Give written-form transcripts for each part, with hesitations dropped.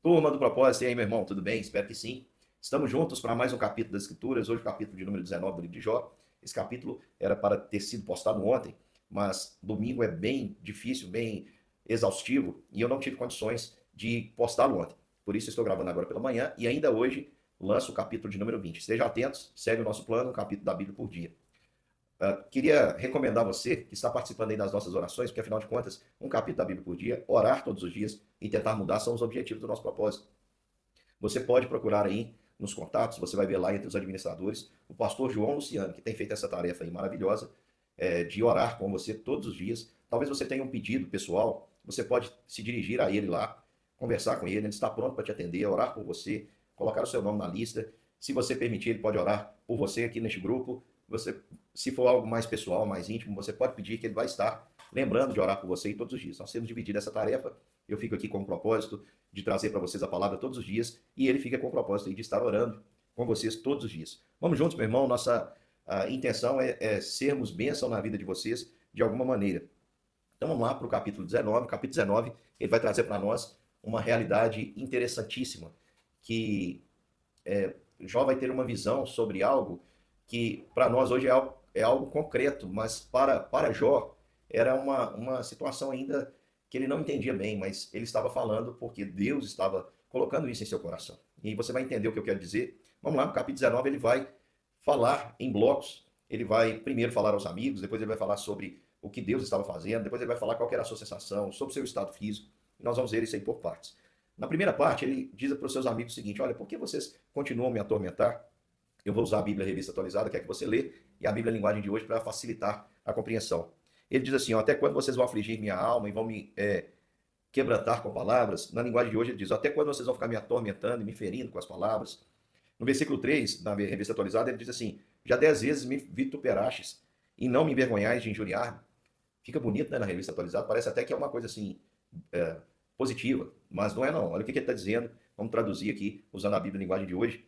Turma do Propósito, e aí, meu irmão, tudo bem? Espero que sim. Estamos juntos para mais um capítulo das Escrituras, hoje o capítulo de número 19 do livro de Jó. Esse capítulo era para ter sido postado ontem, mas domingo é bem difícil, bem exaustivo, e eu não tive condições de postá-lo ontem. Por isso estou gravando agora pela manhã e ainda hoje lanço o capítulo de número 20. Estejam atentos, segue o nosso plano, um capítulo da Bíblia por dia. Queria recomendar a você que está participando aí das nossas orações, porque afinal de contas, um capítulo da Bíblia por dia, orar todos os dias e tentar mudar são os objetivos do nosso propósito. Você pode procurar aí nos contatos, você vai ver lá entre os administradores, o pastor João Luciano, que tem feito essa tarefa aí maravilhosa, de orar com você todos os dias. Talvez você tenha um pedido pessoal, você pode se dirigir a ele lá, conversar com ele está pronto para te atender, orar por você, colocar o seu nome na lista. Se você permitir, ele pode orar por você aqui neste grupo. Você, se for algo mais pessoal, mais íntimo, você pode pedir que ele vai estar lembrando de orar por você todos os dias. Nós temos dividido essa tarefa. Eu fico aqui com o propósito de trazer para vocês a palavra todos os dias e ele fica com o propósito de estar orando com vocês todos os dias. Vamos juntos, meu irmão. Nossa intenção é sermos bênção na vida de vocês de alguma maneira. Então vamos lá para o capítulo 19. O capítulo 19 ele vai trazer para nós uma realidade interessantíssima, que Jó vai ter uma visão sobre algo que para nós hoje é algo concreto, mas para Jó era uma situação ainda que ele não entendia bem, mas ele estava falando porque Deus estava colocando isso em seu coração. E você vai entender o que eu quero dizer. Vamos lá, no capítulo 19 ele vai falar em blocos. Ele vai primeiro falar aos amigos, depois ele vai falar sobre o que Deus estava fazendo, depois ele vai falar qual era a sua sensação, sobre o seu estado físico. E nós vamos ver isso aí por partes. Na primeira parte, ele diz para os seus amigos o seguinte: olha, por que vocês continuam a me atormentar? Eu vou usar a Bíblia Revista Atualizada, que é que você lê, e a Bíblia Linguagem de hoje para facilitar a compreensão. Ele diz assim: ó, até quando vocês vão afligir minha alma e vão me quebrantar com palavras? Na linguagem de hoje ele diz: até quando vocês vão ficar me atormentando e me ferindo com as palavras? No versículo 3, na Revista Atualizada, ele diz assim: já 10 vezes me vituperastes e não me envergonhais de injuriar-me. Fica bonito, né, na Revista Atualizada, parece até que é uma coisa assim, é, positiva, mas não é não. Olha o que ele está dizendo, vamos traduzir aqui, usando a Bíblia Linguagem de hoje.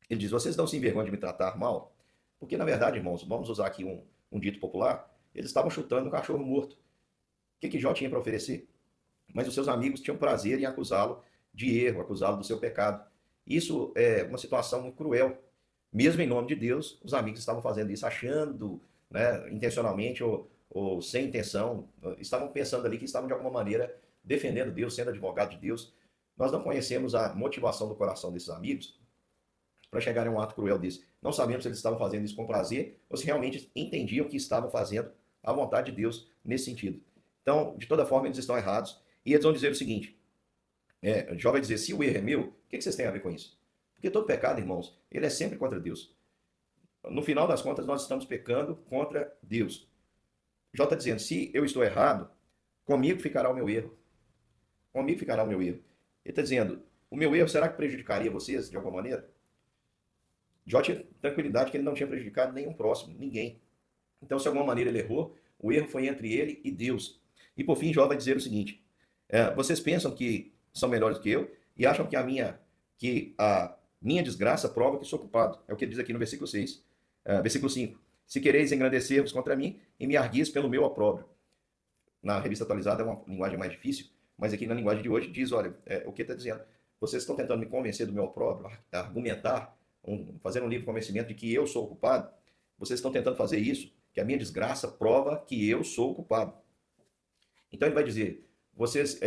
Ele diz: vocês não se envergonham de me tratar mal? Porque, na verdade, irmãos, vamos usar aqui um dito popular, eles estavam chutando um cachorro morto. O que Jó tinha para oferecer? Mas os seus amigos tinham prazer em acusá-lo de erro, acusá-lo do seu pecado. Isso é uma situação muito cruel. Mesmo em nome de Deus, os amigos estavam fazendo isso achando, né, intencionalmente ou sem intenção, estavam pensando ali que estavam de alguma maneira defendendo Deus, sendo advogado de Deus. Nós não conhecemos a motivação do coração desses amigos para chegar a um ato cruel desse. Não sabemos se eles estavam fazendo isso com prazer ou se realmente entendiam que estavam fazendo a vontade de Deus nesse sentido. Então, de toda forma, eles estão errados. E eles vão dizer o seguinte: Jó vai dizer, se o erro é meu, o que vocês têm a ver com isso? Porque todo pecado, irmãos, ele é sempre contra Deus. No final das contas, nós estamos pecando contra Deus. Jó está dizendo, se eu estou errado, comigo ficará o meu erro. Comigo ficará o meu erro. Ele está dizendo, o meu erro será que prejudicaria vocês de alguma maneira? Jó tinha tranquilidade que ele não tinha prejudicado nenhum próximo, ninguém. Então, se de alguma maneira ele errou, o erro foi entre ele e Deus. E por fim, Jó vai dizer o seguinte: vocês pensam que são melhores que eu e acham que a minha desgraça prova que sou culpado. É o que ele diz aqui no versículo 6. Versículo 5. Se quereis engrandecer-vos contra mim e me arguis pelo meu opróbrio. Na Revista Atualizada é uma linguagem mais difícil, mas aqui na linguagem de hoje diz, olha, o que está dizendo? Vocês estão tentando me convencer do meu opróbrio, argumentar, fazer um livre convencimento de que eu sou o culpado. Vocês estão tentando fazer isso, que a minha desgraça prova que eu sou o culpado. Então ele vai dizer, vocês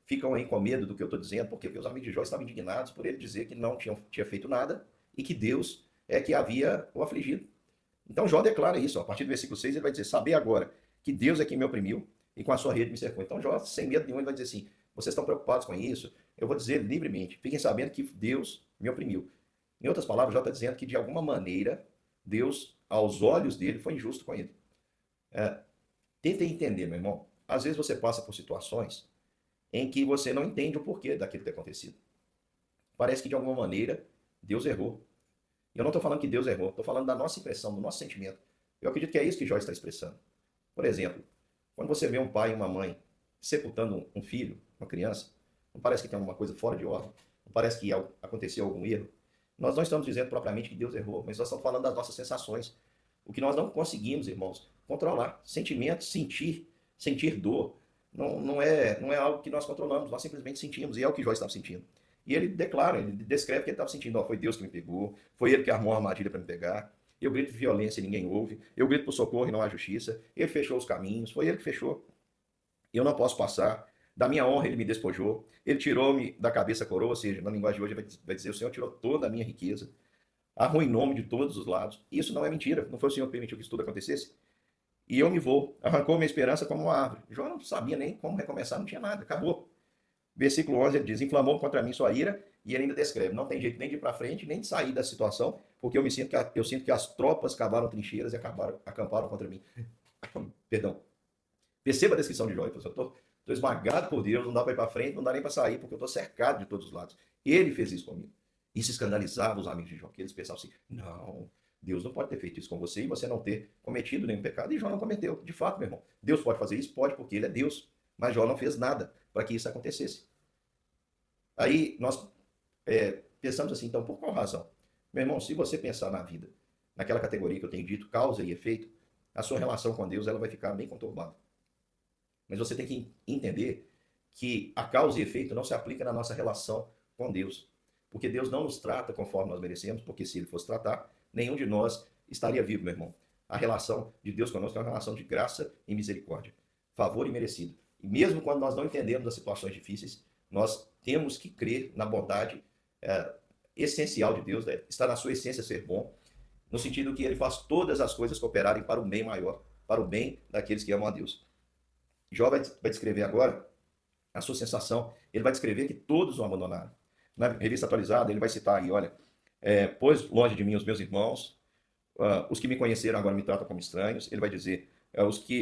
ficam aí com medo do que eu estou dizendo, porque os amigos de Jó estavam indignados por ele dizer que não tinha feito nada e que Deus é que havia o afligido. Então Jó declara isso, ó, a partir do versículo 6 ele vai dizer, saber agora que Deus é quem me oprimiu e com a sua rede me cercou. Então Jó, sem medo nenhum, ele vai dizer assim, vocês estão preocupados com isso? Eu vou dizer livremente, fiquem sabendo que Deus me oprimiu. Em outras palavras, Jó está dizendo que de alguma maneira Deus, aos olhos dele, foi injusto com ele. Tentem entender, meu irmão. Às vezes você passa por situações em que você não entende o porquê daquilo ter acontecido. Parece que de alguma maneira Deus errou. E eu não estou falando que Deus errou, estou falando da nossa impressão, do nosso sentimento. Eu acredito que é isso que Jó está expressando. Por exemplo, quando você vê um pai e uma mãe sepultando um filho, uma criança, não parece que tem alguma coisa fora de ordem? Não parece que aconteceu algum erro? Nós não estamos dizendo propriamente que Deus errou, mas nós estamos falando das nossas sensações. O que nós não conseguimos, irmãos, controlar. Sentimentos, sentir dor, não é algo que nós controlamos, nós simplesmente sentimos, e é o que Jó estava sentindo. E ele declara, ele descreve que ele estava sentindo, ó, foi Deus que me pegou, foi ele que armou a armadilha para me pegar, eu grito de violência e ninguém ouve, eu grito por socorro e não há justiça, ele fechou os caminhos, foi ele que fechou, eu não posso passar, da minha honra ele me despojou, ele tirou-me da cabeça a coroa, ou seja, na linguagem de hoje vai dizer, o Senhor tirou toda a minha riqueza, arruinou-me de todos os lados, e isso não é mentira, não foi o Senhor que permitiu que isso tudo acontecesse, e eu me vou, arrancou minha esperança como uma árvore. Jó não sabia nem como recomeçar, não tinha nada, acabou. Versículo 11 ele diz: inflamou contra mim sua ira, e ele ainda descreve: não tem jeito nem de ir para frente, nem de sair da situação, porque eu sinto que as tropas cavaram trincheiras e acamparam contra mim. Perdão. Perceba a descrição de Jó. Eu estou esmagado por Deus, não dá para ir para frente, não dá nem para sair, porque eu estou cercado de todos os lados. Ele fez isso comigo. Isso escandalizava os amigos de Jó, que eles pensavam assim: não, Deus não pode ter feito isso com você e você não ter cometido nenhum pecado. E Jó não cometeu. De fato, meu irmão, Deus pode fazer isso? Pode, porque ele é Deus. Mas Jó não fez nada para que isso acontecesse. Aí nós pensamos assim, então, por qual razão? Meu irmão, se você pensar na vida, naquela categoria que eu tenho dito, causa e efeito, a sua relação com Deus ela vai ficar bem conturbada. Mas você tem que entender que a causa e efeito não se aplica na nossa relação com Deus. Porque Deus não nos trata conforme nós merecemos, porque se ele fosse tratar, nenhum de nós estaria vivo, meu irmão. A relação de Deus conosco é uma relação de graça e misericórdia, favor e merecido. E mesmo quando nós não entendemos as situações difíceis, nós temos que crer na bondade essencial de Deus, né? Está na sua essência ser bom, no sentido que ele faz todas as coisas cooperarem para o bem maior, para o bem daqueles que amam a Deus. Jó vai descrever agora a sua sensação, ele vai descrever que todos o abandonaram. Na revista atualizada, ele vai citar aí, olha, pois longe de mim os meus irmãos, os que me conheceram agora me tratam como estranhos. Ele vai dizer,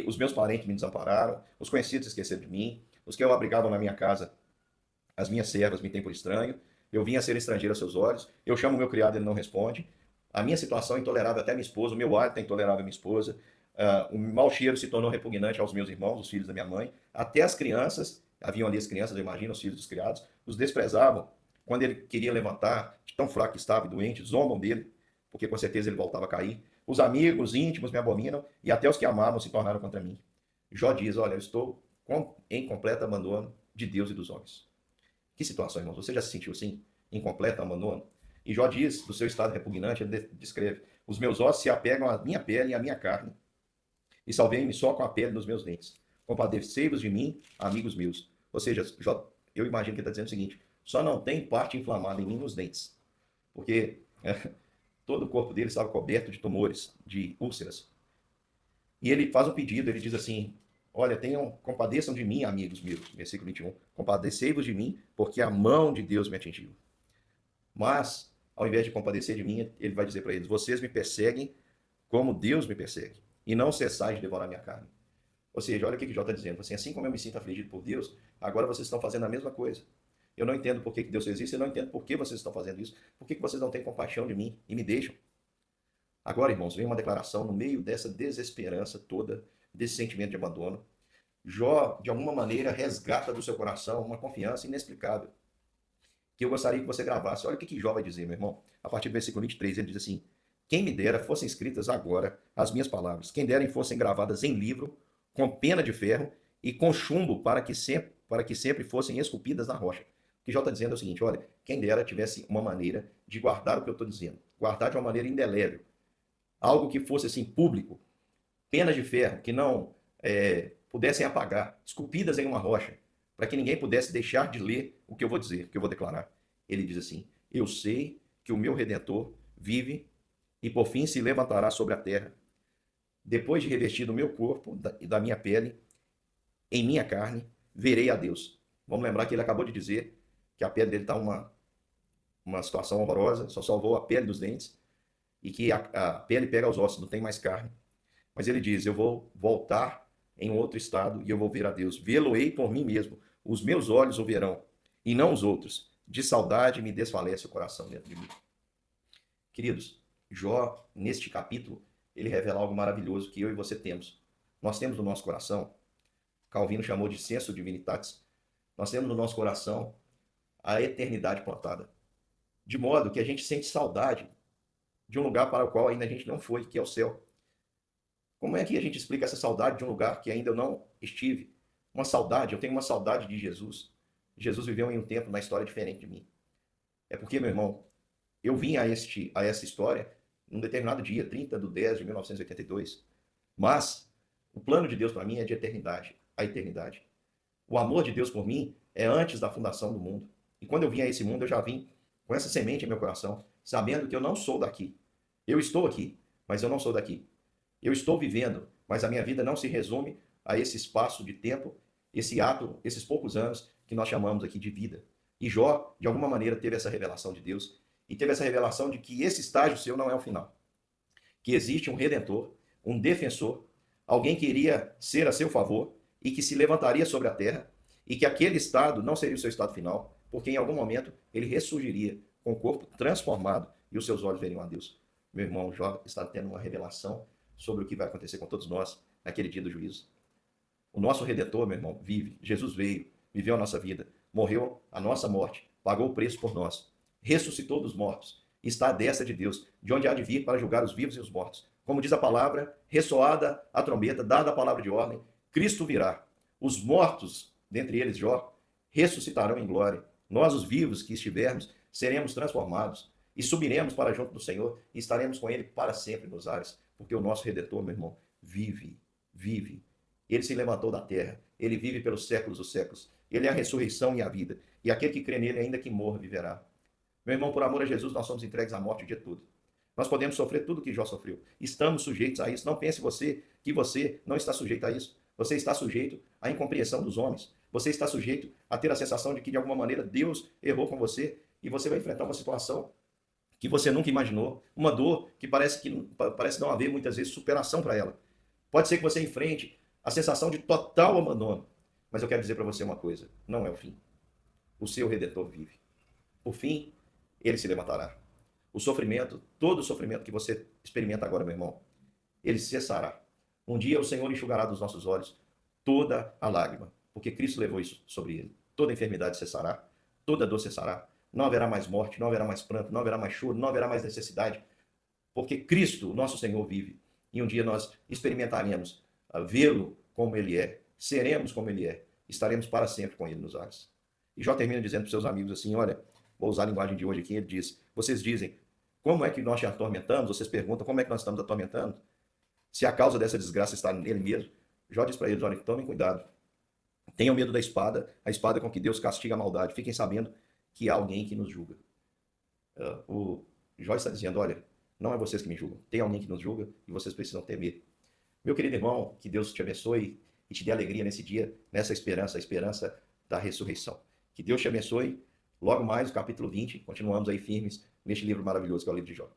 os meus parentes me desampararam, os conhecidos esqueceram de mim, os que eu abrigavam na minha casa, as minhas servas me têm por estranho, eu vim a ser estrangeiro aos seus olhos, eu chamo meu criado, ele não responde, a minha situação é intolerável até a minha esposa, o meu hálito é intolerável à minha esposa, o mau cheiro se tornou repugnante aos meus irmãos, os filhos da minha mãe, até as crianças, haviam ali as crianças, eu imagino, os filhos dos criados, os desprezavam, quando ele queria levantar, de tão fraco que estava e doente, zombam dele, porque com certeza ele voltava a cair, os amigos íntimos me abominam, e até os que amavam se tornaram contra mim. Jó diz, olha, eu estou em completo abandono de Deus e dos homens. Que situação, irmãos? Você já se sentiu assim? Em completo abandono? E Jó diz, do seu estado repugnante, ele descreve, os meus ossos se apegam à minha pele e à minha carne, e salvei-me só com a pele dos meus dentes. Compadecei-vos de mim, amigos meus. Ou seja, eu imagino que ele está dizendo o seguinte, só não tem parte inflamada em mim nos dentes, porque todo o corpo dele estava coberto de tumores, de úlceras. E ele faz um pedido, ele diz assim, olha, compadeçam de mim, amigos meus, versículo 21, compadecei-vos de mim, porque a mão de Deus me atingiu. Mas, ao invés de compadecer de mim, ele vai dizer para eles, vocês me perseguem como Deus me persegue, e não cessais de devorar minha carne. Ou seja, olha o que Jó está dizendo, assim como eu me sinto afligido por Deus, agora vocês estão fazendo a mesma coisa. Eu não entendo por que Deus fez isso, eu não entendo por que vocês estão fazendo isso, por que vocês não têm compaixão de mim e me deixam. Agora, irmãos, vem uma declaração no meio dessa desesperança toda, desse sentimento de abandono. Jó, de alguma maneira, resgata do seu coração uma confiança inexplicável, que eu gostaria que você gravasse. Olha o que Jó vai dizer, meu irmão. A partir do versículo 23, ele diz assim, quem me dera fossem escritas agora as minhas palavras, quem dera fossem gravadas em livro, com pena de ferro e com chumbo para que sempre fossem esculpidas na rocha. O que Jó está dizendo é o seguinte, olha, quem dera tivesse uma maneira de guardar o que eu estou dizendo, guardar de uma maneira indelével, algo que fosse assim público, penas de ferro que não pudessem apagar, esculpidas em uma rocha, para que ninguém pudesse deixar de ler o que eu vou dizer, o que eu vou declarar. Ele diz assim, eu sei que o meu Redentor vive e por fim se levantará sobre a terra. Depois de revestido o meu corpo e da minha pele, em minha carne, verei a Deus. Vamos lembrar que ele acabou de dizer que a pele dele está uma situação horrorosa, só salvou a pele dos dentes, e que a pele pega aos ossos, não tem mais carne. Mas ele diz, eu vou voltar em outro estado e eu vou ver a Deus. Vê-lo-ei por mim mesmo. Os meus olhos o verão, e não os outros. De saudade me desfalece o coração dentro de mim. Queridos, Jó, neste capítulo, ele revela algo maravilhoso que eu e você temos. Nós temos no nosso coração, Calvino chamou de senso divinitatis, nós temos no nosso coração a eternidade plantada. De modo que a gente sente saudade de um lugar para o qual ainda a gente não foi, que é o céu. Como é que a gente explica essa saudade de um lugar que ainda eu não estive? uma saudade, eu tenho uma saudade de Jesus. Jesus viveu em um tempo na história diferente de mim. É porque, meu irmão, eu vim a essa história num determinado dia, 30/10/1982. Mas o plano de Deus para mim é de eternidade, a eternidade. O amor de Deus por mim é antes da fundação do mundo. E quando eu vim a esse mundo, eu já vim com essa semente em meu coração, sabendo que eu não sou daqui. Eu estou aqui, mas eu não sou daqui. Eu estou vivendo, mas a minha vida não se resume a esse espaço de tempo, esse ato, esses poucos anos que nós chamamos aqui de vida. E Jó, de alguma maneira, teve essa revelação de Deus e teve essa revelação de que esse estágio seu não é o final. Que existe um redentor, um defensor, alguém que iria ser a seu favor e que se levantaria sobre a terra e que aquele estado não seria o seu estado final, porque em algum momento ele ressurgiria com o corpo transformado e os seus olhos veriam a Deus. Meu irmão Jó está tendo uma revelação sobre o que vai acontecer com todos nós naquele dia do juízo. O nosso Redentor, meu irmão, vive. Jesus veio, viveu a nossa vida, morreu a nossa morte, pagou o preço por nós, ressuscitou dos mortos, está à destra de Deus, de onde há de vir para julgar os vivos e os mortos. Como diz a palavra, ressoada a trombeta, dada a palavra de ordem, Cristo virá. Os mortos, dentre eles Jó, ressuscitarão em glória. Nós, os vivos que estivermos, seremos transformados e subiremos para junto do Senhor e estaremos com Ele para sempre nos ares, porque o nosso Redentor, meu irmão, vive, vive. Ele se levantou da terra, ele vive pelos séculos dos séculos. Ele é a ressurreição e a vida. E aquele que crê nele, ainda que morra, viverá. Meu irmão, por amor a Jesus, nós somos entregues à morte o dia todo. Nós podemos sofrer tudo que Jó sofreu. Estamos sujeitos a isso. Não pense você que você não está sujeito a isso. Você está sujeito à incompreensão dos homens. Você está sujeito a ter a sensação de que, de alguma maneira, Deus errou com você e você vai enfrentar uma situação que você nunca imaginou, uma dor que parece não haver, muitas vezes, superação para ela. Pode ser que você enfrente a sensação de total abandono. Mas eu quero dizer para você uma coisa, não é o fim. O seu Redentor vive. Por fim, ele se levantará. O sofrimento, todo o sofrimento que você experimenta agora, meu irmão, ele cessará. Um dia o Senhor enxugará dos nossos olhos toda a lágrima, porque Cristo levou isso sobre ele. Toda enfermidade cessará, toda dor cessará. Não haverá mais morte, não haverá mais pranto, não haverá mais choro, não haverá mais necessidade, porque Cristo, nosso Senhor, vive. E um dia nós experimentaremos vê-lo como ele é, seremos como ele é, estaremos para sempre com ele nos ares. E Jó termina dizendo para os seus amigos assim, olha, vou usar a linguagem de hoje aqui, ele diz, vocês dizem, como é que nós te atormentamos? Vocês perguntam, como é que nós estamos atormentando? Se a causa dessa desgraça está nele mesmo, Jó diz para eles, olha, tomem cuidado, tenham medo da espada, a espada com que Deus castiga a maldade, fiquem sabendo que há alguém que nos julga. O Jó está dizendo, olha, não é vocês que me julgam, tem alguém que nos julga e vocês precisam temer. Meu querido irmão, que Deus te abençoe e te dê alegria nesse dia, nessa esperança, a esperança da ressurreição. Que Deus te abençoe. Logo mais, o capítulo 20, continuamos aí firmes neste livro maravilhoso que é o livro de Jó.